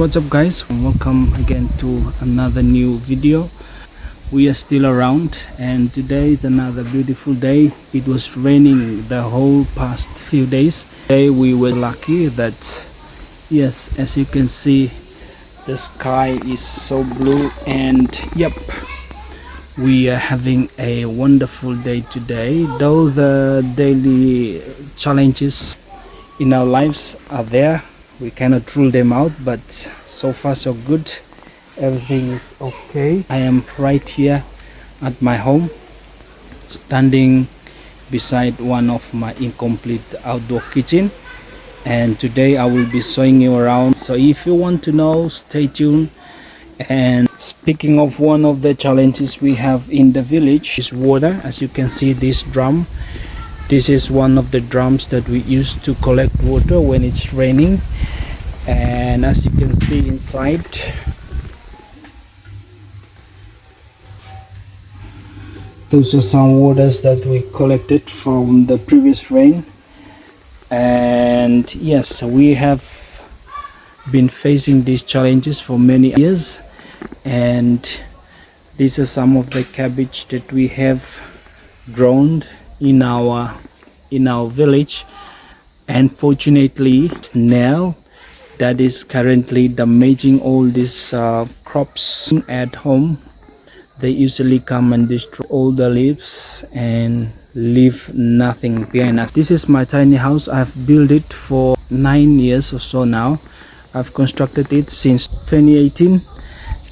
What's up guys, welcome again to another new video. We are still around and today is another beautiful day. It was raining the whole past few days. Today we were lucky that, yes, as you can see, the sky is so blue and yep, we are having a wonderful day today. Though the daily challenges in our lives are there, we cannot rule them out, but so far so good. Everything is okay. I am right here at my home, standing beside one of my incomplete outdoor kitchen, and today I will be showing you around. So if you want to know, stay tuned. And speaking of one of the challenges we have in the village is water. As you can see, this drum, this is one of the drums that we use to collect water when it's raining. And as you can see inside, those are some waters that we collected from the previous rain. And yes, we have been facing these challenges for many years, and these are some of the cabbage that we have grown in our village. And fortunately now that is currently damaging all these crops at home. They usually come and destroy all the leaves and leave nothing behind us. This is my tiny house. I've built it for 9 years or so now. I've constructed it since 2018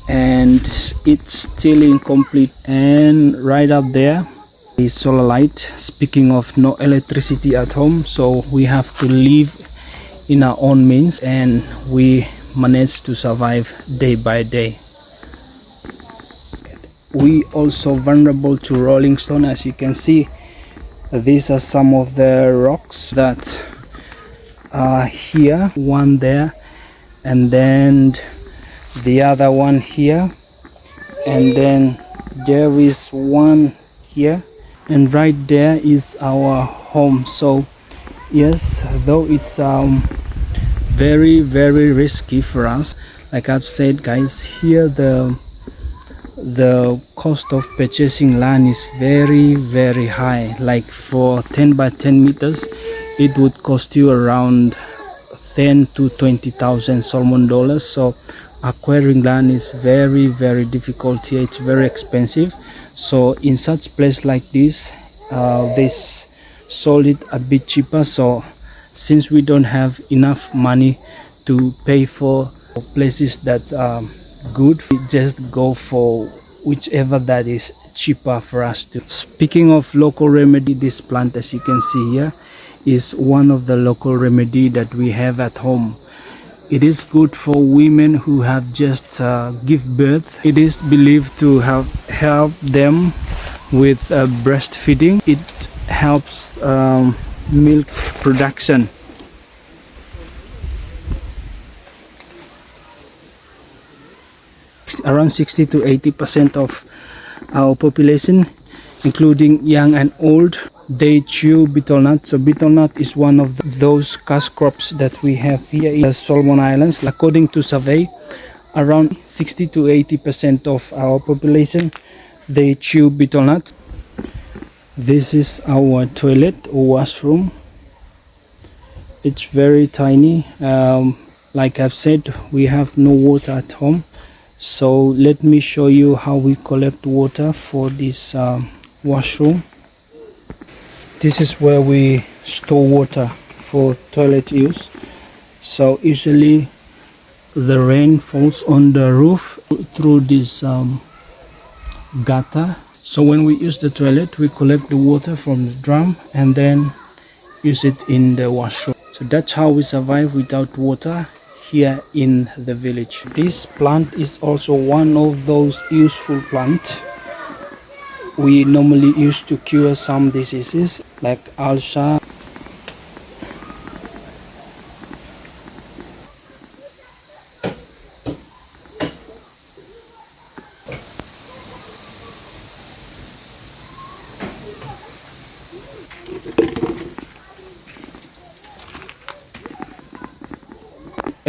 and it's still incomplete. And right up there is solar light. Speaking of no electricity at home, so we have to live in our own means, and we manage to survive day by day. We also vulnerable to rolling stone. As you can see, these are some of the rocks that are here, one there and then the other one here, and then there is one here, and right there is our home. So yes, though it's very risky for us, like I've said guys, here the cost of purchasing land is very high. Like for 10 by 10 meters it would cost you around 10 to 20,000 Solomon dollars. So acquiring land is very difficult here. It's very expensive. So in such place like this, they sold it a bit cheaper. So since we don't have enough money to pay for places that are good, we just go for whichever that is cheaper for us to. Speaking of local remedy, this plant, as you can see here, is one of the local remedy that we have at home. It is good for women who have just give birth. It is believed to help them with breastfeeding. It helps milk production. Around 60 to 80% of our population, including young and old, they chew betel nut. So betel nut is one of those cash crops that we have here in the Solomon Islands. According to survey, around 60 to 80% of our population, they chew betel nut. This is our toilet or washroom. It's very tiny. Like I've said, we have no water at home, so let me show you how we collect water for this washroom. This is where we store water for toilet use. So usually the rain falls on the roof through this gutter. So when we use the toilet, we collect the water from the drum and then use it in the washroom. So that's how we survive without water here in the village. This plant is also one of those useful plants we normally use to cure some diseases like ulcer.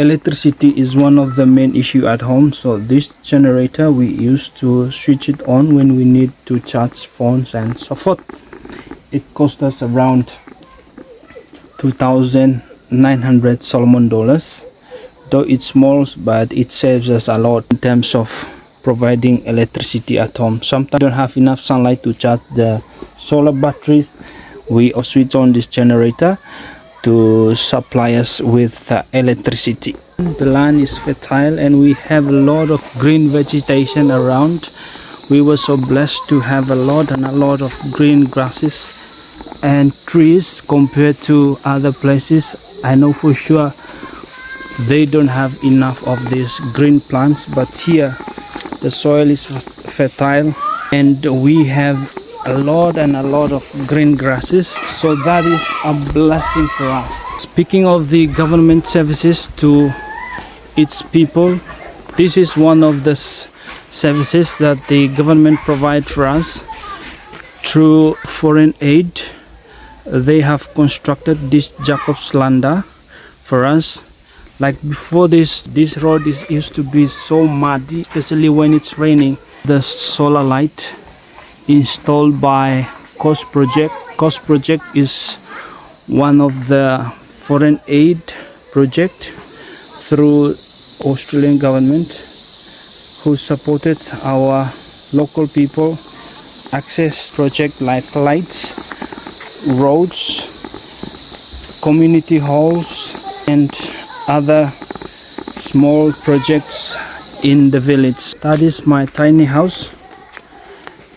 electricity is one of the main issue at home, so this generator we used to switch it on when we need to charge phones and so forth. It cost us around 2,900 Solomon dollars. Though it's small, but it saves us a lot in terms of providing electricity at home. Sometimes we don't have enough sunlight to charge the solar batteries. We switch on this generator to supply us with electricity. The land is fertile and we have a lot of green vegetation around. We were so blessed to have a lot of green grasses and trees compared to other places. I know for sure they don't have enough of these green plants, but here the soil is fertile and we have a lot of green grasses, so that is a blessing for us. Speaking of the government services to its people, this is one of the services that the government provide for us through foreign aid. They have constructed this Jacob's Ladder for us. Like before this road used to be so muddy, especially when it's raining. The solar light installed by Coast Project. Coast Project is one of the foreign aid project through Australian government who supported our local people access project like lights, roads, community halls and other small projects in the village. That is my tiny house,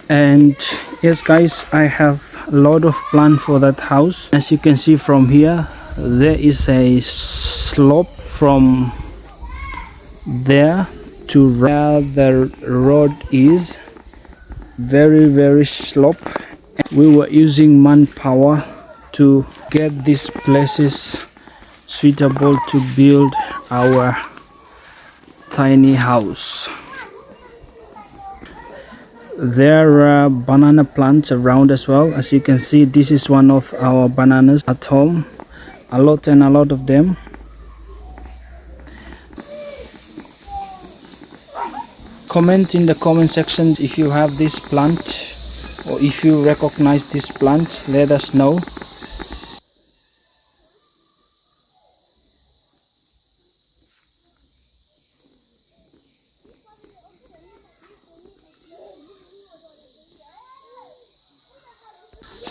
and yes guys, I have a lot of plan for that house. As you can see from here, there is a slope from there to where the road is, very slope. We were using manpower to get these places suitable to build our tiny house. There are banana plants around as well. As you can see, this is one of our bananas at home. A lot of them. Comment in the comment section if you have this plant or if you recognize this plant. Let us know.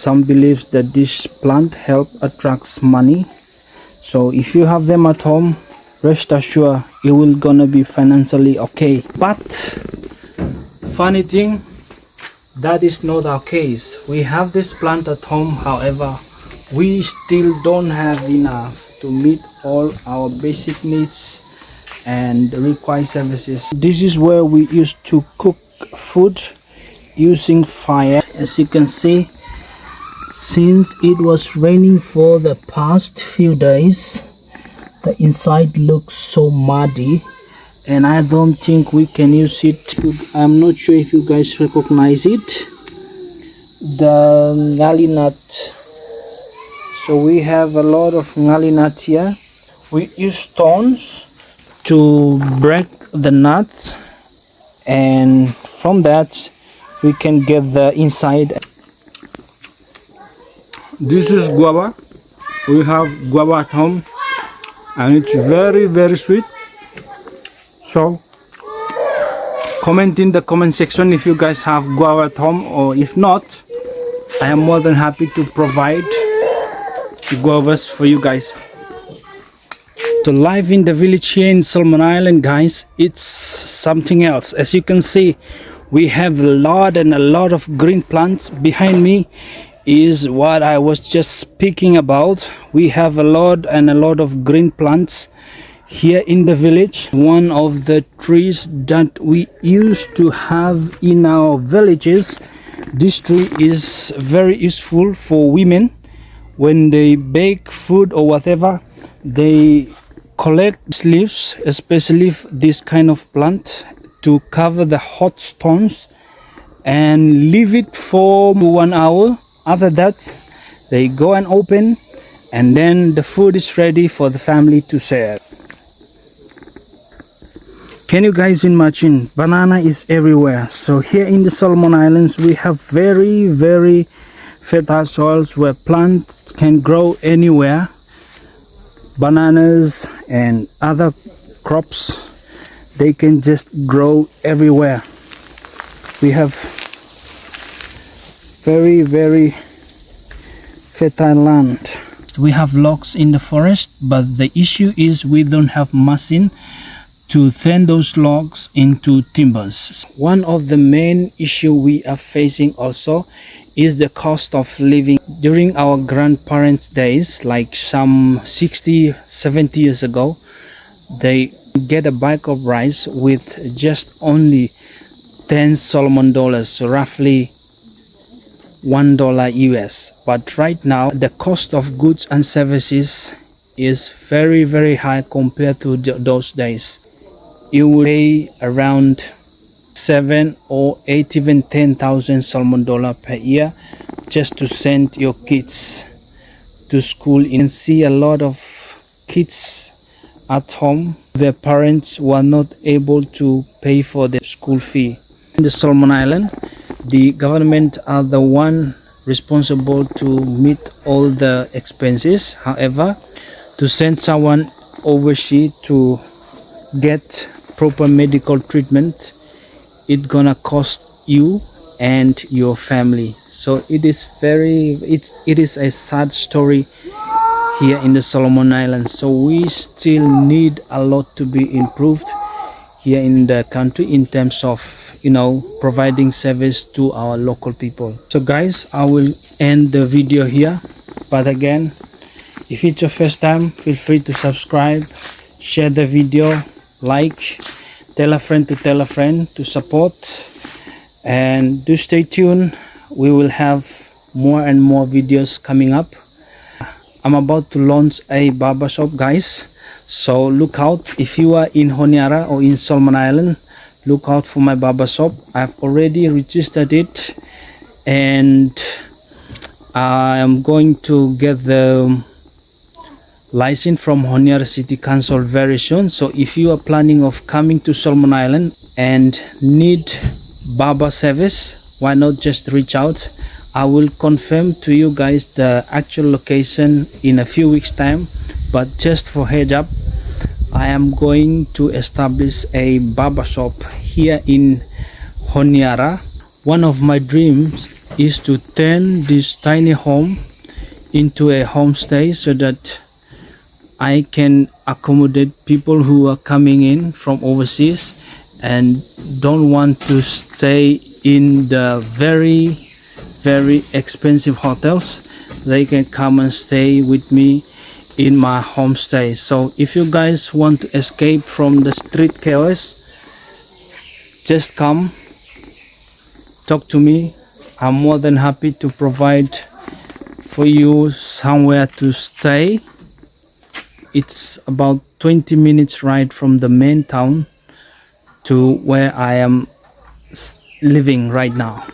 Some believe that this plant attracts money, so if you have them at home, rest assured it will gonna be financially okay. But funny thing, that is not our case. We have this plant at home, however we still don't have enough to meet all our basic needs and required services. This is where we used to cook food using fire. As you can see, since it was raining for the past few days, the inside looks so muddy and I don't think we can use it. I'm not sure if you guys recognize it, the ngali nut. So we have a lot of ngali nut here. We use stones to break the nuts, and from that we can get the inside. This is guava. We have guava at home and it's very sweet. So comment in the comment section if you guys have guava at home, or if not, I am more than happy to provide guavas for you guys. So life in the village here in Solomon Island, guys, it's something else. As you can see, we have a lot of green plants. Behind me is what I was just speaking about. We have a lot of green plants here in the village. One of the trees that we used to have in our villages, this tree is very useful for women. When they bake food or whatever, they collect leaves, especially this kind of plant, to cover the hot stones and leave it for 1 hour. After that, they go and open, and then the food is ready for the family to share. Can you guys imagine? Banana is everywhere. So here in the Solomon Islands, we have very fertile soils where plants can grow anywhere. Bananas and other crops, they can just grow everywhere. We have very fertile land. We have logs in the forest, but the issue is we don't have machine to turn those logs into timbers. One of the main issue we are facing also is the cost of living. During our grandparents' days, like some 60-70 years ago, they get a bag of rice with just only 10 Solomon dollars, so roughly $1 US. But right now the cost of goods and services is very high compared to those days. You will pay around 7 or 8, even 10,000 Solomon dollar per year just to send your kids to school. You can see a lot of kids at home, their parents were not able to pay for their school fee. In the Solomon Island, the government are the one responsible to meet all the expenses. However, to send someone overseas to get proper medical treatment, it's gonna cost you and your family. So it is a sad story here in the Solomon Islands. So we still need a lot to be improved here in the country in terms of, you know, providing service to our local people. So guys, I will end the video here, but again, if it's your first time, feel free to subscribe, share the video, like, tell a friend to support, and do stay tuned. We will have more and more videos coming up. I'm about to launch a barbershop, guys, so look out. If you are in Honiara or in Solomon Island, look out for my barbershop. I've already registered it and I am going to get the license from Honiara City Council very soon. So if you are planning of coming to Solomon Island and need barber service, why not just reach out. I will confirm to you guys the actual location in a few weeks time, but just for heads up, I am going to establish a barbershop here in Honiara. One of my dreams is to turn this tiny home into a homestay so that I can accommodate people who are coming in from overseas and don't want to stay in the very expensive hotels. They can come and stay with me in my homestay. So if you guys want to escape from the street chaos, just come talk to me. I'm more than happy to provide for you somewhere to stay. It's about 20 minutes ride from the main town to where I am living right now.